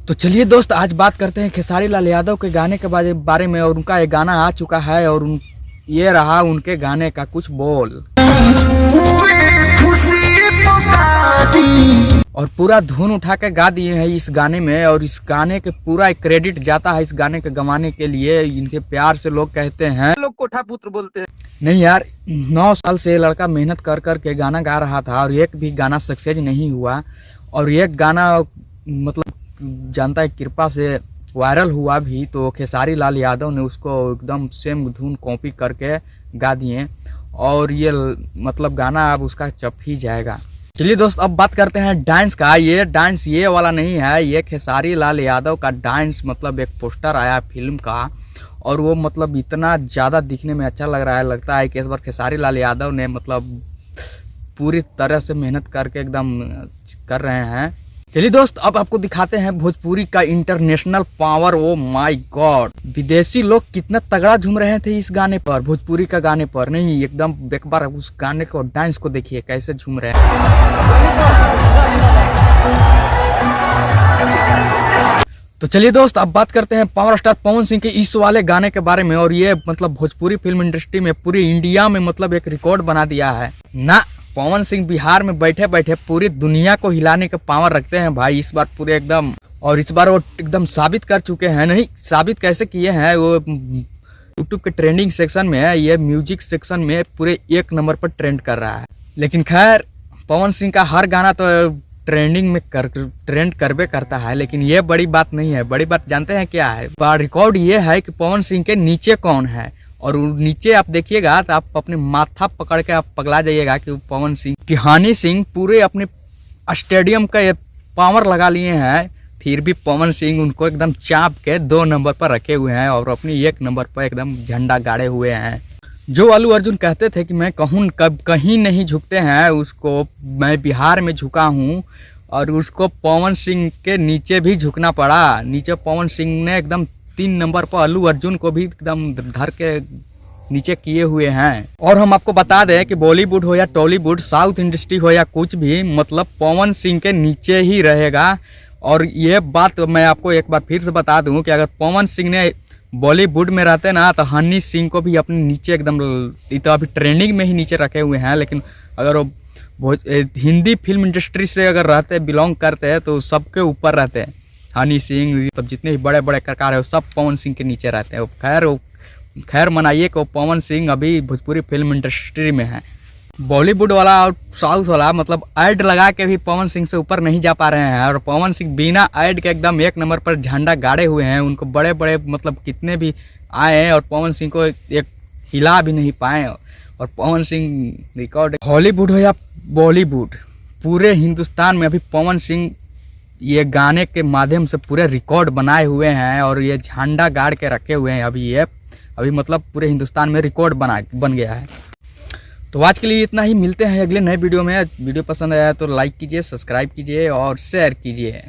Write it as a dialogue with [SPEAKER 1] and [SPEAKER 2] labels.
[SPEAKER 1] तो चलिए दोस्त, आज बात करते हैं खेसारी लाल यादव के गाने के बारे में। और उनका एक गाना आ चुका है और ये रहा उनके गाने का कुछ बोल। और पूरा धुन उठा के गा दिए हैं इस गाने में। और इस गाने के पूरा एक क्रेडिट जाता है इस गाने के गवाने के लिए। इनके प्यार से लोग कहते हैं, लोग कोठा पुत्र बोलते हैं। नहीं यार, 9 साल से लड़का मेहनत कर कर के गाना गा रहा था और एक भी गाना सक्सेस नहीं हुआ। और एक गाना मतलब जनता की कृपा से वायरल हुआ भी, तो खेसारी लाल यादव ने उसको एकदम सेम धुन कॉपी करके गा दिए। और ये मतलब गाना अब उसका चप ही जाएगा। चलिए दोस्त, अब बात करते हैं डांस का। ये डांस ये वाला नहीं है, ये खेसारी लाल यादव का डांस मतलब एक पोस्टर आया फिल्म का। और वो मतलब इतना ज़्यादा दिखने में अच्छा लग रहा है, लगता है कि इस बार खेसारी लाल यादव ने मतलब पूरी तरह से मेहनत करके एकदम कर रहे हैं। चलिए दोस्त, अब आपको दिखाते हैं भोजपुरी का international power. Oh my God, विदेशी लोग कितना तगड़ा झूम रहे थे इस गाने पर, भोजपुरी का गाने पर। नहीं, एकदम एक बार उस गाने को डांस को देखिए कैसे झूम रहे हैं। तो चलिए दोस्त, अब बात करते हैं पावर स्टार पवन सिंह के इस वाले गाने के बारे में। और ये मतलब भोजपुरी फिल्म इंडस्ट्री में पूरी इंडिया में मतलब एक रिकॉर्ड बना दिया है ना। पवन सिंह बिहार में बैठे बैठे पूरी दुनिया को हिलाने के पावर रखते हैं भाई इस बार पूरे एकदम। और इस बार वो एकदम साबित कर चुके हैं। नहीं, साबित कैसे किए हैं, वो यूट्यूब के ट्रेंडिंग सेक्शन में है, ये म्यूजिक सेक्शन में पूरे 1 नंबर पर ट्रेंड कर रहा है। लेकिन खैर, पवन सिंह का हर गाना तो ट्रेंडिंग में ट्रेंड करबे करता है, लेकिन ये बड़ी बात नहीं है। बड़ी बात जानते हैं क्या है? रिकॉर्ड ये है कि पवन सिंह के नीचे कौन है। और नीचे आप देखिएगा तो आप अपने माथा पकड़ के आप पगला जाइएगा कि पवन सिंह की हनी सिंह पूरे अपने स्टेडियम का ये पावर लगा लिए हैं, फिर भी पवन सिंह उनको एकदम चाप के 2 नंबर पर रखे हुए हैं और अपनी 1 नंबर पर एकदम झंडा गाड़े हुए हैं। जो अल्लू अर्जुन कहते थे कि मैं कहूँ कब कहीं नहीं झुकते हैं, उसको मैं बिहार में झुका हूँ। और उसको पवन सिंह के नीचे भी झुकना पड़ा। नीचे पवन सिंह ने एकदम 3 नंबर पर अल्लू अर्जुन को भी एकदम धर के नीचे किए हुए हैं। और हम आपको बता दें कि बॉलीवुड हो या टॉलीवुड, साउथ इंडस्ट्री हो या कुछ भी, मतलब पवन सिंह के नीचे ही रहेगा। और ये बात मैं आपको एक बार फिर से बता दूं कि अगर पवन सिंह ने बॉलीवुड में रहते ना तो हनी सिंह को भी अपने नीचे एकदम, तो अभी ट्रेंडिंग में ही नीचे रखे हुए हैं। लेकिन अगर वो हिंदी फिल्म इंडस्ट्री से अगर रहते, बिलोंग करते हैं, तो सबके ऊपर रहते हैं। हनी सिंह, तब जितने भी बड़े बड़े कलाकार है वो सब पवन सिंह के नीचे रहते हैं। खैर मनाइए कि पवन सिंह अभी भोजपुरी फिल्म इंडस्ट्री में है। बॉलीवुड वाला और साउथ वाला मतलब ऐड लगा के भी पवन सिंह से ऊपर नहीं जा पा रहे हैं। और पवन सिंह बिना ऐड के एकदम 1 नंबर पर झंडा गाड़े हुए हैं। उनको बड़े बड़े मतलब कितने भी आए हैं और पवन सिंह को एक हिला भी नहीं पाए। और पवन सिंह रिकॉर्ड, हॉलीवुड हो या बॉलीवुड, पूरे हिंदुस्तान में अभी पवन सिंह ये गाने के माध्यम से पूरे रिकॉर्ड बनाए हुए हैं और ये झंडा गाड़ के रखे हुए हैं। अभी मतलब पूरे हिंदुस्तान में रिकॉर्ड बन गया है। तो आज के लिए इतना ही, मिलते हैं अगले नए वीडियो में। वीडियो पसंद आया तो लाइक कीजिए, सब्सक्राइब कीजिए और शेयर कीजिए।